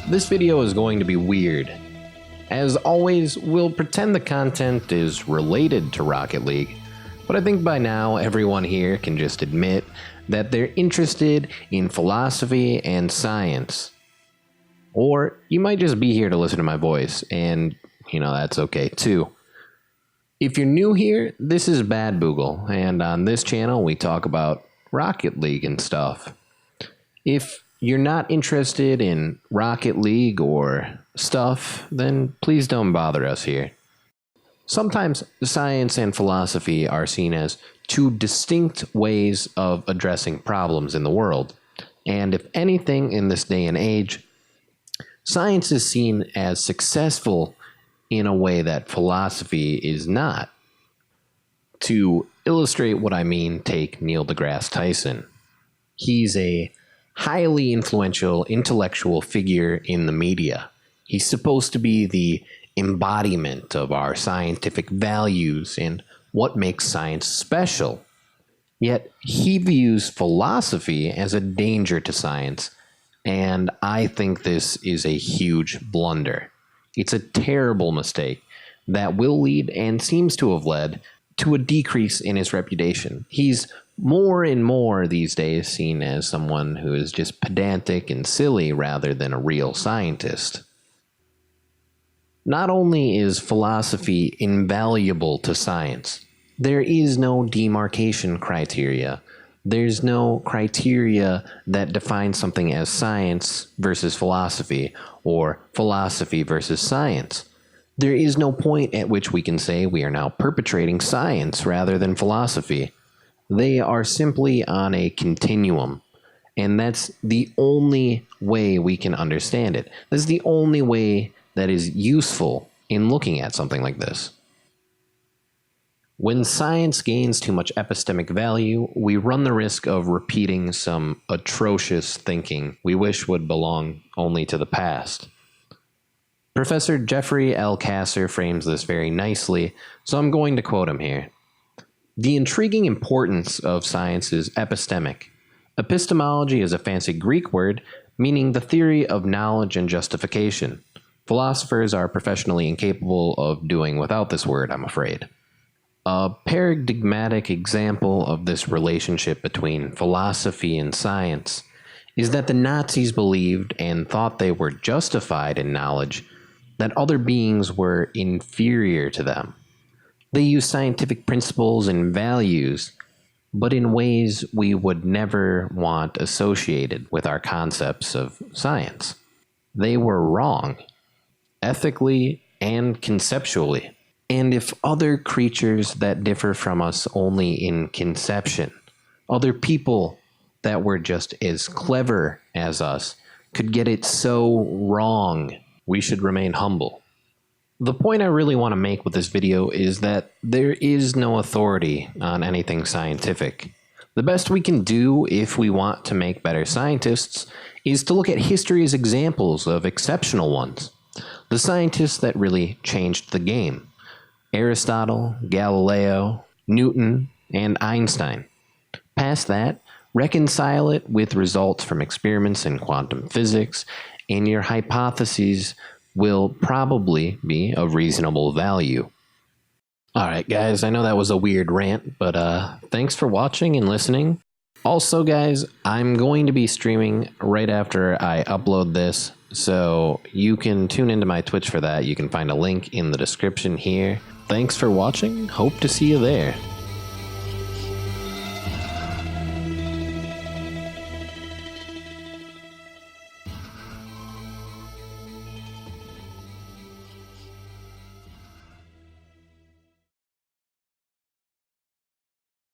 this video is going to be weird. As always, we'll pretend the content is related to Rocket League, but I think by now everyone here can just admit that they're interested in philosophy and science. Or you might just be here to listen to my voice, and that's okay too. If you're new here, this is Bad Boogl, and on this channel we talk about Rocket League and stuff. If you're not interested in Rocket League or stuff, then please don't bother us here. Sometimes science and philosophy are seen as two distinct ways of addressing problems in the world, and if anything in this day and age, science is seen as successful in a way that philosophy is not. To illustrate what I mean, take Neil deGrasse Tyson. He's a highly influential intellectual figure in the media. He's supposed to be the embodiment of our scientific values and what makes science special. Yet he views philosophy as a danger to science, and I think this is a huge blunder. It's a terrible mistake that will lead, and seems to have led, to a decrease in his reputation. He's more and more these days seen as someone who is just pedantic and silly rather than a real scientist. Not only is philosophy invaluable to science, there is no demarcation criteria. There's no criteria that defines something as science versus philosophy, or philosophy versus science. There is no point at which we can say we are now perpetrating science rather than philosophy. They are simply on a continuum, and that's the only way we can understand it. That's the only way that is useful in looking at something like this. When science gains too much epistemic value, we run the risk of repeating some atrocious thinking we wish would belong only to the past. Professor Jeffrey L. Kasser frames this very nicely, so I'm going to quote him here. The intriguing importance of science is epistemic. Epistemology is a fancy Greek word meaning the theory of knowledge and justification. Philosophers are professionally incapable of doing without this word, I'm afraid. A paradigmatic example of this relationship between philosophy and science is that the Nazis believed and thought they were justified in knowledge that other beings were inferior to them. They used scientific principles and values, but in ways we would never want associated with our concepts of science. They were wrong, ethically and conceptually. And if other creatures that differ from us only in conception, other people that were just as clever as us, could get it so wrong, we should remain humble. The point I really want to make with this video is that there is no authority on anything scientific. The best we can do if we want to make better scientists is to look at history's examples of exceptional ones. The scientists that really changed the game. Aristotle, Galileo, Newton, and Einstein. Past that, reconcile it with results from experiments in quantum physics, and your hypotheses will probably be of reasonable value. Alright guys, I know that was a weird rant, but thanks for watching and listening. Also guys, I'm going to be streaming right after I upload this, so you can tune into my Twitch for that. You can find a link in the description here. Thanks for watching, hope to see you there.